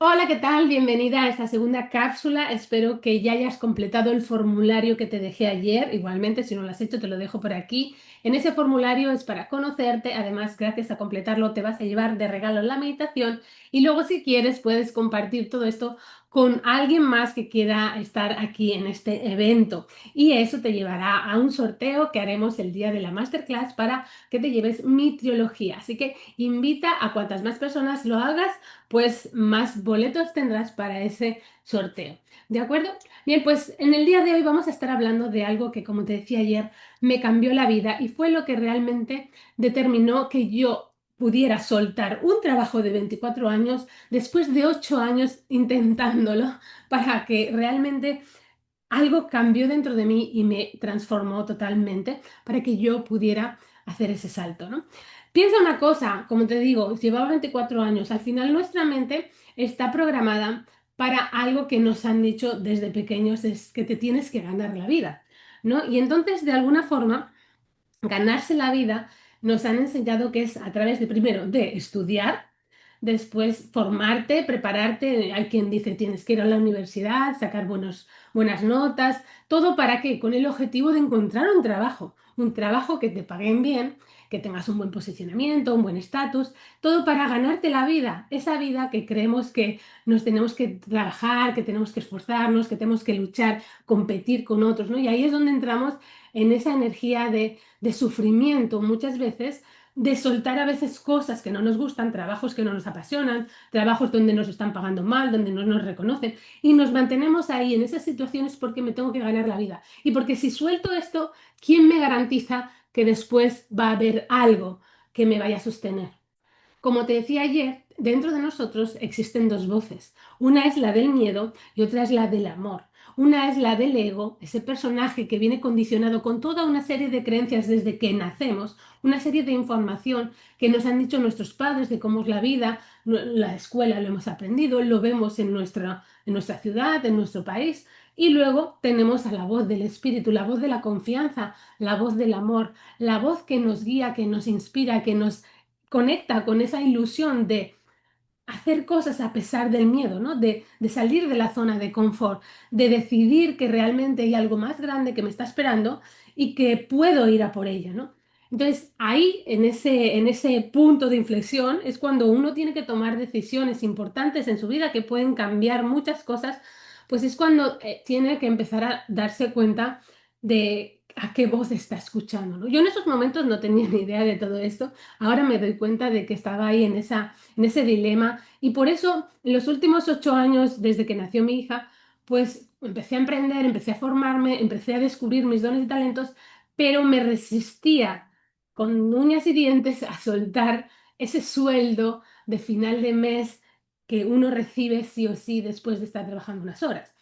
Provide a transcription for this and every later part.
Hola, ¿qué tal? Bienvenida a esta segunda cápsula. Espero que ya hayas completado el formulario que te dejé ayer. Igualmente, si no lo has hecho, te lo dejo por aquí. En ese formulario es para conocerte. Además, gracias a completarlo, te vas a llevar de regalo la meditación. Y luego, si quieres, puedes compartir todo esto con alguien más que quiera estar aquí en este evento. Y eso te llevará a un sorteo que haremos el día de la masterclass para que te lleves mi trilogía. Así que invita a cuantas más personas lo hagas, pues más boletos tendrás para ese sorteo. ¿De acuerdo? Bien, pues en el día de hoy vamos a estar hablando de algo que, como te decía ayer, me cambió la vida y fue lo que realmente determinó que yo pudiera soltar un trabajo de 24 años después de 8 años intentándolo para que realmente algo cambió dentro de mí y me transformó totalmente para que yo pudiera hacer ese salto, ¿no? Piensa una cosa, como te digo, llevaba 24 años, al final nuestra mente está programada para algo que nos han dicho desde pequeños, es que te tienes que ganar la vida, ¿no? Y entonces, de alguna forma, ganarse la vida nos han enseñado que es a través de, primero, de estudiar, después formarte, prepararte. Hay quien dice tienes que ir a la universidad, sacar buenas notas, todo para qué, con el objetivo de encontrar un trabajo que te paguen bien, que tengas un buen posicionamiento, un buen estatus, todo para ganarte la vida, esa vida que creemos que nos tenemos que trabajar, que tenemos que esforzarnos, que tenemos que luchar, competir con otros, ¿no? Y ahí es donde entramos en esa energía de sufrimiento muchas veces, de soltar a veces cosas que no nos gustan, trabajos que no nos apasionan, trabajos donde nos están pagando mal, donde no nos reconocen, y nos mantenemos ahí en esas situaciones porque me tengo que ganar la vida. Y porque si suelto esto, ¿quién me garantiza que después va a haber algo que me vaya a sostener? Como te decía ayer, dentro de nosotros existen dos voces. Una es la del miedo y otra es la del amor. Una es la del ego, ese personaje que viene condicionado con toda una serie de creencias desde que nacemos, una serie de información que nos han dicho nuestros padres de cómo es la vida, la escuela lo hemos aprendido, lo vemos en nuestra ciudad, en nuestro país. Y luego tenemos a la voz del espíritu, la voz de la confianza, la voz del amor, la voz que nos guía, que nos inspira, que nos conecta con esa ilusión de hacer cosas a pesar del miedo, ¿no? De salir de la zona de confort, de decidir que realmente hay algo más grande que me está esperando y que puedo ir a por ello, ¿no? Entonces, ahí, en ese punto de inflexión, es cuando uno tiene que tomar decisiones importantes en su vida que pueden cambiar muchas cosas, pues es cuando tiene que empezar a darse cuenta de a qué voz está escuchando, ¿no? Yo en esos momentos no tenía ni idea de todo esto. Ahora me doy cuenta de que estaba ahí en ese dilema y por eso en los últimos 8 años, desde que nació mi hija, pues empecé a emprender, empecé a formarme, empecé a descubrir mis dones y talentos, pero me resistía con uñas y dientes a soltar ese sueldo de final de mes que uno recibe sí o sí después de estar trabajando unas horas.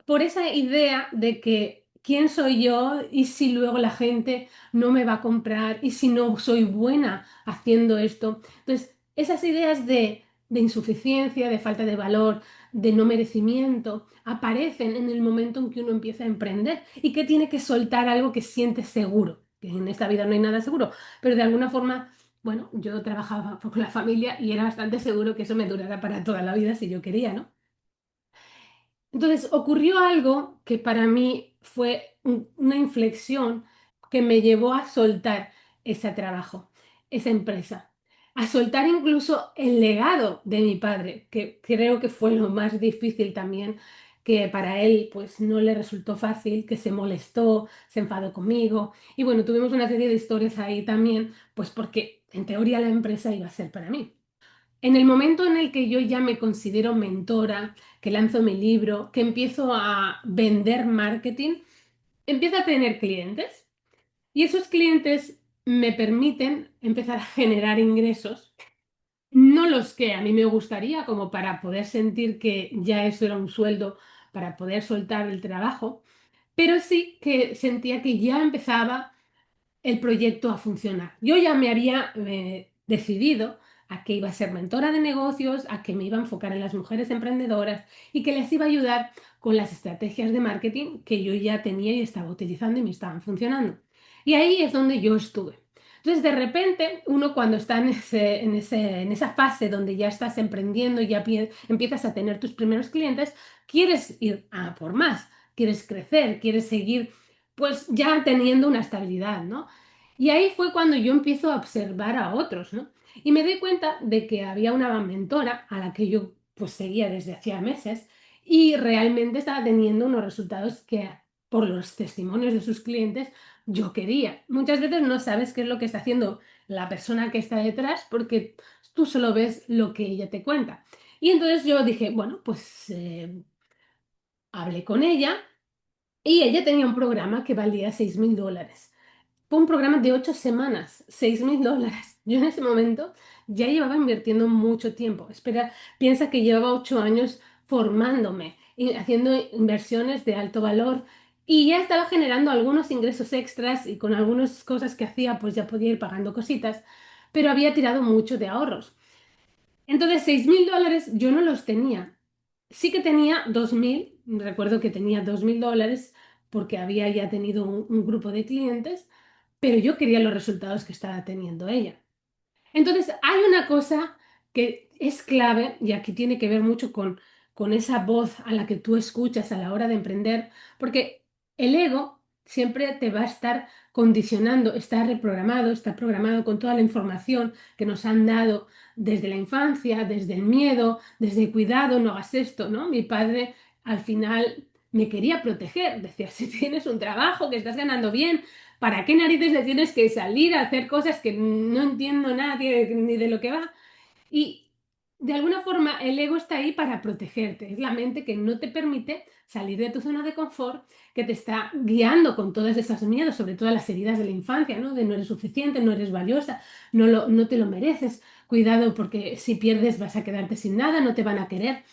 Por esa idea de que quién soy yo y si luego la gente no me va a comprar y si no soy buena haciendo esto. Entonces, esas ideas de insuficiencia, de falta de valor, de no merecimiento, aparecen en el momento en que uno empieza a emprender y que tiene que soltar algo que siente seguro, que en esta vida no hay nada seguro, pero de alguna forma, bueno, yo trabajaba con la familia y era bastante seguro que eso me durara para toda la vida si yo quería, ¿no? Entonces ocurrió algo que para mí fue una inflexión que me llevó a soltar ese trabajo, esa empresa, a soltar incluso el legado de mi padre, que creo que fue lo más difícil también, que para él pues no le resultó fácil, que se molestó, se enfadó conmigo y bueno, tuvimos una serie de historias ahí también, pues porque en teoría la empresa iba a ser para mí. En el momento en el que yo ya me considero mentora, que lanzo mi libro, que empiezo a vender marketing, empiezo a tener clientes y esos clientes me permiten empezar a generar ingresos, no los que a mí me gustaría, como para poder sentir que ya eso era un sueldo para poder soltar el trabajo, pero sí que sentía que ya empezaba el proyecto a funcionar. Yo ya me había decidido a que iba a ser mentora de negocios, a que me iba a enfocar en las mujeres emprendedoras y que les iba a ayudar con las estrategias de marketing que yo ya tenía y estaba utilizando y me estaban funcionando. Y ahí es donde yo estuve. Entonces, de repente, uno cuando está en esa fase donde ya estás emprendiendo, ya empiezas a tener tus primeros clientes, quieres ir a por más, quieres crecer, quieres seguir, pues ya teniendo una estabilidad, ¿no? Y ahí fue cuando yo empiezo a observar a otros, ¿no? Y me di cuenta de que había una mentora a la que yo pues seguía desde hacía meses y realmente estaba teniendo unos resultados que por los testimonios de sus clientes yo quería. Muchas veces no sabes qué es lo que está haciendo la persona que está detrás porque tú solo ves lo que ella te cuenta. Y entonces yo dije, bueno, pues hablé con ella y ella tenía un programa que valía $6.000. Fue un programa de 8 semanas, $6.000. Yo en ese momento ya llevaba invirtiendo mucho tiempo. Espera, piensa que llevaba 8 años formándome y haciendo inversiones de alto valor y ya estaba generando algunos ingresos extras y con algunas cosas que hacía pues ya podía ir pagando cositas, pero había tirado mucho de ahorros. Entonces, $6.000 yo no los tenía. Sí que tenía 2.000, recuerdo que tenía $2.000 porque había ya tenido un grupo de clientes, pero yo quería los resultados que estaba teniendo ella. Entonces, hay una cosa que es clave y aquí tiene que ver mucho con esa voz a la que tú escuchas a la hora de emprender, porque el ego siempre te va a estar condicionando, está reprogramado, está programado con toda la información que nos han dado desde la infancia, desde el miedo, desde el cuidado, no hagas esto, ¿no? Mi padre al final me quería proteger, decía, si tienes un trabajo, que estás ganando bien, ¿para qué narices le tienes que salir a hacer cosas que no entiendo nada ni de lo que va? Y de alguna forma el ego está ahí para protegerte. Es la mente que no te permite salir de tu zona de confort, que te está guiando con todos esos miedos, sobre todo las heridas de la infancia, ¿no? De no eres suficiente, no eres valiosa, no te lo mereces. Cuidado porque si pierdes vas a quedarte sin nada, no te van a querer.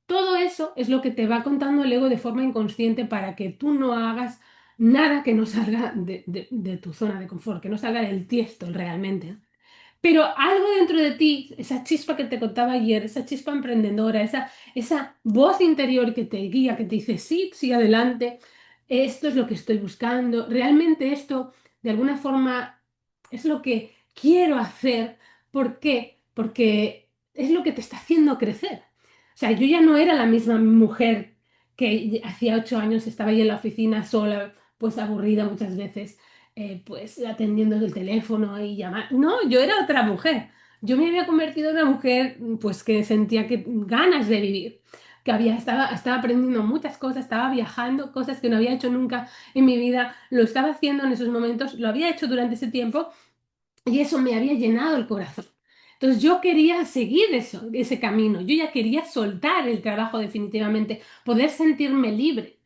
Todo eso es lo que te va contando el ego de forma inconsciente para que tú no hagas nada que no salga de tu zona de confort, que no salga del tiesto realmente. Pero algo dentro de ti, esa chispa que te contaba ayer, esa chispa emprendedora, esa voz interior que te guía, que te dice, sí, sigue adelante, esto es lo que estoy buscando, realmente esto de alguna forma es lo que quiero hacer. ¿Por qué? Porque es lo que te está haciendo crecer. O sea, yo ya no era la misma mujer que hacía 8 años estaba ahí en la oficina sola, pues aburrida muchas veces pues atendiendo el teléfono y llamar. No, yo era otra mujer. Yo me había convertido en una mujer pues que sentía que ganas de vivir, que estaba aprendiendo muchas cosas, estaba viajando, cosas que no había hecho nunca en mi vida, lo estaba haciendo en esos momentos, lo había hecho durante ese tiempo y eso me había llenado el corazón. Entonces yo quería seguir ese camino, yo ya quería soltar el trabajo definitivamente, poder sentirme libre.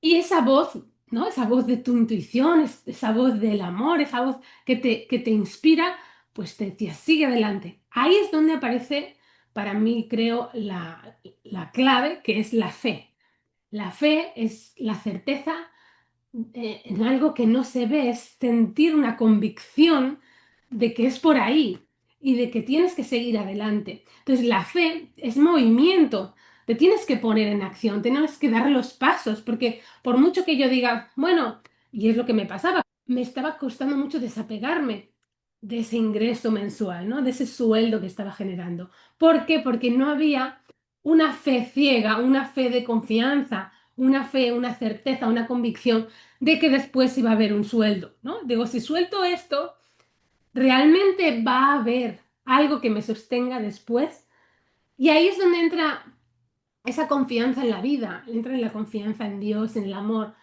Y esa voz, ¿no? Esa voz de tu intuición, esa voz del amor, esa voz que te inspira, pues te decía, sigue adelante. Ahí es donde aparece, para mí, creo, la clave, que es la fe. La fe es la certeza en algo que no se ve, es sentir una convicción de que es por ahí y de que tienes que seguir adelante. Entonces, la fe es movimiento, te tienes que poner en acción, tienes que dar los pasos, porque por mucho que yo diga, bueno, y es lo que me pasaba, me estaba costando mucho desapegarme de ese ingreso mensual, ¿no? De ese sueldo que estaba generando. ¿Por qué? Porque no había una fe ciega, una fe de confianza, una fe, una certeza, una convicción de que después iba a haber un sueldo, ¿no? Digo, si suelto esto, realmente va a haber algo que me sostenga después. Y ahí es donde entra esa confianza en la vida, entra en la confianza en Dios, en el amor.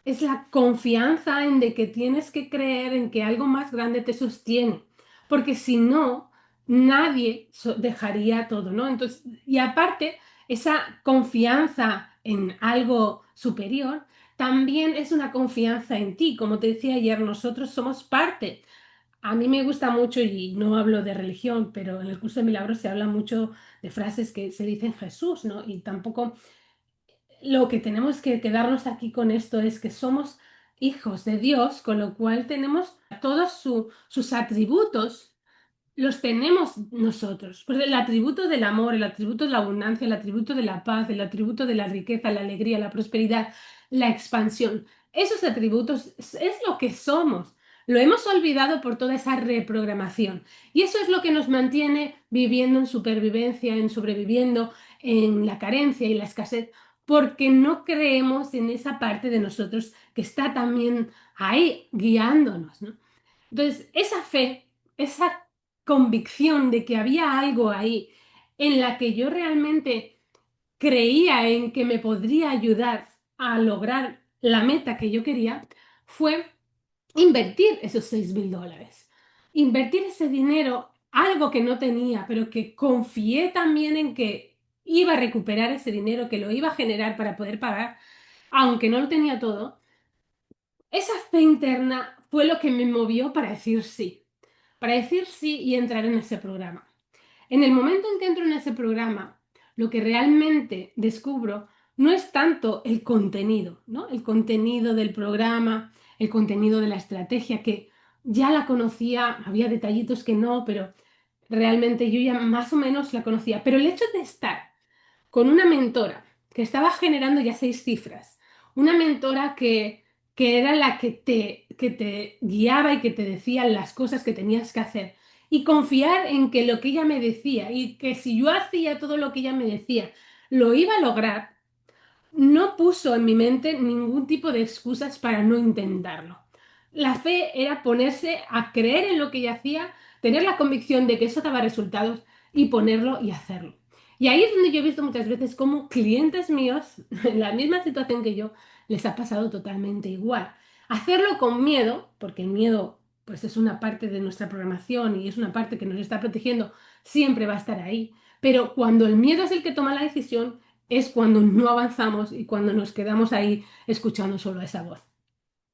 Es la confianza en de que tienes que creer en que algo más grande te sostiene, porque si no, nadie dejaría todo, ¿no? Entonces, y aparte, esa confianza en algo superior también es una confianza en ti. Como te decía ayer, nosotros somos parte. A mí me gusta mucho, y no hablo de religión, pero en el curso de milagros se habla mucho de frases que se dicen Jesús, ¿no? Y tampoco lo que tenemos que quedarnos aquí con esto es que somos hijos de Dios, con lo cual tenemos todos sus atributos, los tenemos nosotros. Pues el atributo del amor, el atributo de la abundancia, el atributo de la paz, el atributo de la riqueza, la alegría, la prosperidad, la expansión. Esos atributos es lo que somos. Lo hemos olvidado por toda esa reprogramación. Y eso es lo que nos mantiene viviendo en supervivencia, en sobreviviendo, en la carencia y la escasez, porque no creemos en esa parte de nosotros que está también ahí guiándonos, ¿no? Entonces, esa fe, esa convicción de que había algo ahí en la que yo realmente creía en que me podría ayudar a lograr la meta que yo quería, fue invertir esos $6.000. Invertir ese dinero, algo que no tenía, pero que confié también en que iba a recuperar ese dinero, que lo iba a generar para poder pagar, aunque no lo tenía todo. Esa fe interna fue lo que me movió para decir sí y entrar en ese programa. En el momento en que entro en ese programa, lo que realmente descubro no es tanto el contenido, ¿no? El contenido del programa, el contenido de la estrategia, que ya la conocía, había detallitos que no, pero realmente yo ya más o menos la conocía. Pero el hecho de estar con una mentora que estaba generando ya 6 cifras, una mentora que era la que te guiaba y que te decía las cosas que tenías que hacer, y confiar en que lo que ella me decía y que si yo hacía todo lo que ella me decía, lo iba a lograr, no puso en mi mente ningún tipo de excusas para no intentarlo. La fe era ponerse a creer en lo que ella hacía, tener la convicción de que eso daba resultados y ponerlo y hacerlo. Y ahí es donde yo he visto muchas veces cómo clientes míos, en la misma situación que yo, les ha pasado totalmente igual. Hacerlo con miedo, porque el miedo pues es una parte de nuestra programación y es una parte que nos está protegiendo, siempre va a estar ahí. Pero cuando el miedo es el que toma la decisión, es cuando no avanzamos y cuando nos quedamos ahí escuchando solo esa voz.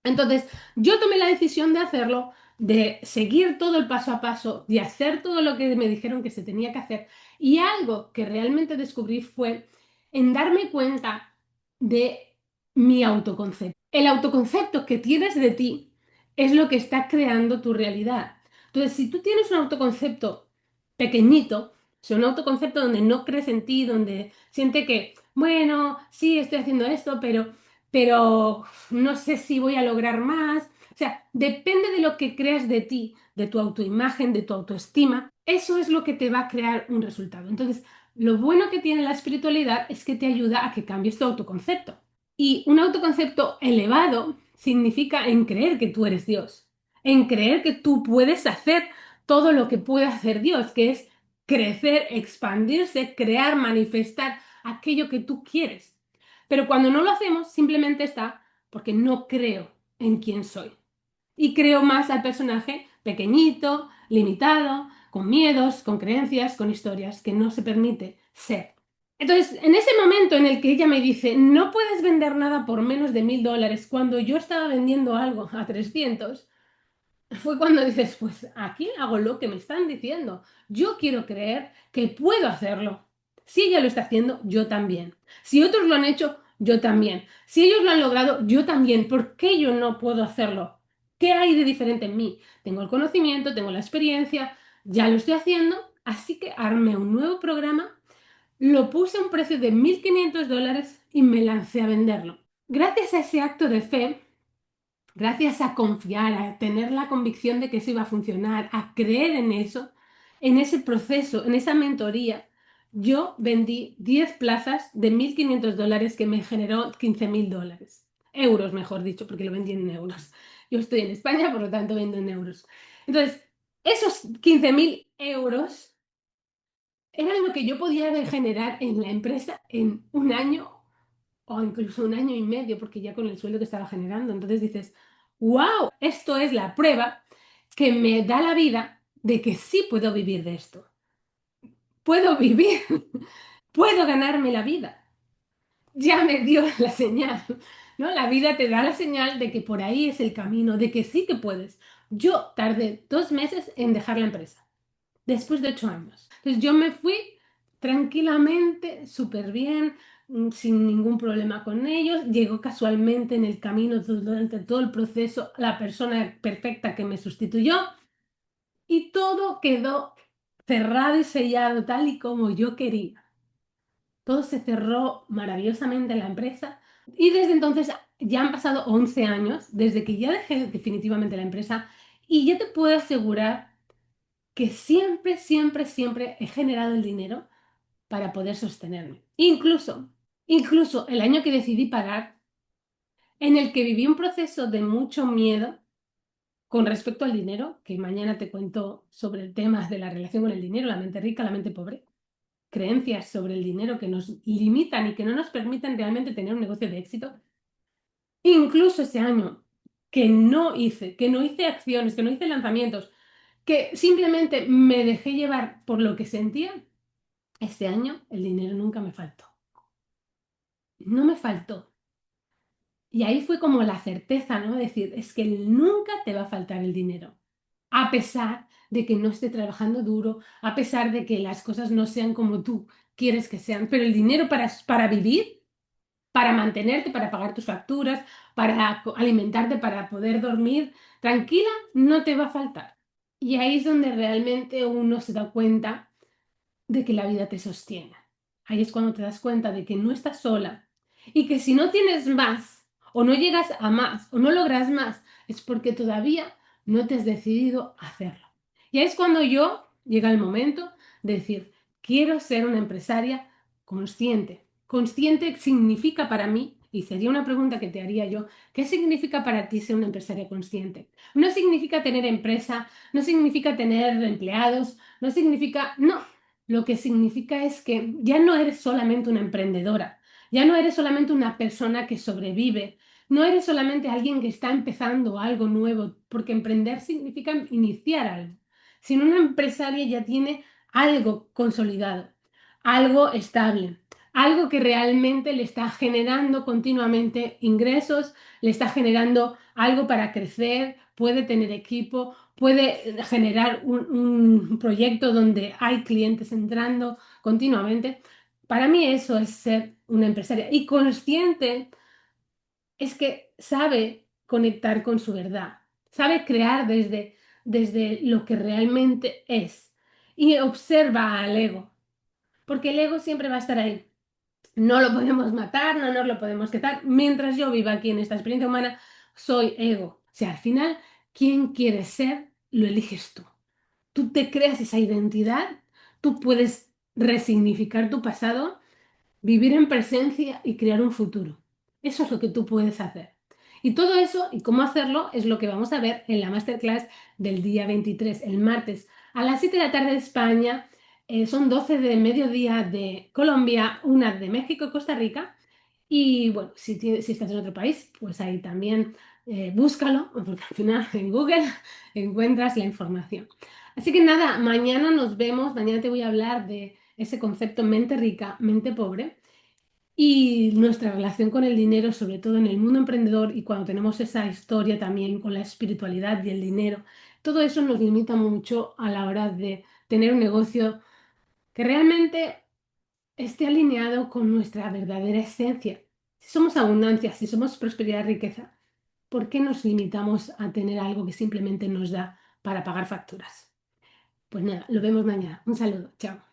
Entonces, yo tomé la decisión de hacerlo, de seguir todo el paso a paso, de hacer todo lo que me dijeron que se tenía que hacer. Y algo que realmente descubrí fue en darme cuenta de mi autoconcepto. El autoconcepto que tienes de ti es lo que está creando tu realidad. Entonces, si tú tienes un autoconcepto pequeñito, o sea, un autoconcepto donde no crees en ti, donde siente que, bueno, sí, estoy haciendo esto, pero no sé si voy a lograr más. O sea, depende de lo que creas de ti, de tu autoimagen, de tu autoestima. Eso es lo que te va a crear un resultado. Entonces, lo bueno que tiene la espiritualidad es que te ayuda a que cambies tu autoconcepto. Y un autoconcepto elevado significa en creer que tú eres Dios, en creer que tú puedes hacer todo lo que puede hacer Dios, que es crecer, expandirse, crear, manifestar aquello que tú quieres. Pero cuando no lo hacemos, simplemente está porque no creo en quién soy. Y creo más al personaje pequeñito, limitado, con miedos, con creencias, con historias que no se permite ser. Entonces, en ese momento en el que ella me dice, no puedes vender nada por menos de $1.000, cuando yo estaba vendiendo algo a 300, fue cuando dices, pues aquí hago lo que me están diciendo. Yo quiero creer que puedo hacerlo. Si ella lo está haciendo, yo también. Si otros lo han hecho, yo también. Si ellos lo han logrado, yo también. ¿Por qué yo no puedo hacerlo? ¿Qué hay de diferente en mí? Tengo el conocimiento, tengo la experiencia, ya lo estoy haciendo, así que armé un nuevo programa, lo puse a un precio de $1.500 y me lancé a venderlo. Gracias a ese acto de fe, gracias a confiar, a tener la convicción de que eso iba a funcionar, a creer en eso, en ese proceso, en esa mentoría, yo vendí 10 plazas de $1.500 que me generó $15.000. Euros, mejor dicho, porque lo vendí en euros. Yo estoy en España, por lo tanto vendo en euros. Entonces, esos 15.000 euros eran lo que yo podía generar en la empresa en un año o incluso un año y medio, porque ya con el sueldo que estaba generando. Entonces dices, wow, esto es la prueba que me da la vida de que sí puedo vivir de esto. Puedo vivir, puedo ganarme la vida. Ya me dio la señal, ¿no? La vida te da la señal de que por ahí es el camino, de que sí que puedes. Yo tardé 2 meses en dejar la empresa, después de 8 años. Entonces yo me fui tranquilamente, súper bien, sin ningún problema con ellos. Llegó casualmente en el camino durante todo el proceso la persona perfecta que me sustituyó y todo quedó cerrado y sellado tal y como yo quería. Todo se cerró maravillosamente en la empresa y desde entonces ya han pasado 11 años desde que ya dejé definitivamente la empresa Y yo te puedo asegurar que siempre, siempre, siempre he generado el dinero para poder sostenerme. Incluso el año que decidí parar, en el que viví un proceso de mucho miedo con respecto al dinero, que mañana te cuento sobre el tema de la relación con el dinero, la mente rica, la mente pobre, creencias sobre el dinero que nos limitan y que no nos permiten realmente tener un negocio de éxito. Incluso ese año que no hice acciones, que no hice lanzamientos, que simplemente me dejé llevar por lo que sentía, ese año el dinero nunca me faltó. No me faltó. Y ahí fue como la certeza, ¿no? Decir, es que nunca te va a faltar el dinero. A pesar de que no esté trabajando duro, a pesar de que las cosas no sean como tú quieres que sean, pero el dinero para vivir, para mantenerte, para pagar tus facturas, para alimentarte, para poder dormir tranquila, no te va a faltar. Y ahí es donde realmente uno se da cuenta de que la vida te sostiene. Ahí es cuando te das cuenta de que no estás sola y que si no tienes más o no llegas a más o no logras más es porque todavía no te has decidido a hacerlo. Y ahí es cuando llega el momento de decir, quiero ser una empresaria consciente. Consciente significa para mí, y sería una pregunta que te haría yo, ¿qué significa para ti ser una empresaria consciente? No significa tener empresa, no significa tener empleados, no significa, no, lo que significa es que ya no eres solamente una emprendedora, ya no eres solamente una persona que sobrevive, no eres solamente alguien que está empezando algo nuevo, porque emprender significa iniciar algo, sino una empresaria ya tiene algo consolidado, algo estable, algo que realmente le está generando continuamente ingresos, le está generando algo para crecer, puede tener equipo, puede generar un proyecto donde hay clientes entrando continuamente. Para mí eso es ser una empresaria. Y consciente es que sabe conectar con su verdad, sabe crear desde lo que realmente es y observa al ego, porque el ego siempre va a estar ahí. No lo podemos matar, no nos lo podemos quitar. Mientras yo viva aquí en esta experiencia humana, soy ego. O sea, al final, ¿quién quieres ser? Lo eliges tú. Tú te creas esa identidad, tú puedes resignificar tu pasado, vivir en presencia y crear un futuro. Eso es lo que tú puedes hacer. Y todo eso y cómo hacerlo es lo que vamos a ver en la masterclass del día 23, el martes, a las 7 de la tarde de España. Son 12 de mediodía de Colombia, una de México y Costa Rica. Y bueno, si estás en otro país, pues ahí también búscalo, porque al final en Google encuentras la información. Así que nada, mañana nos vemos, mañana te voy a hablar de ese concepto mente rica, mente pobre y nuestra relación con el dinero, sobre todo en el mundo emprendedor y cuando tenemos esa historia también con la espiritualidad y el dinero. Todo eso nos limita mucho a la hora de tener un negocio que realmente esté alineado con nuestra verdadera esencia. Si somos abundancia, si somos prosperidad, riqueza, ¿por qué nos limitamos a tener algo que simplemente nos da para pagar facturas? Pues nada, lo vemos mañana. Un saludo, chao.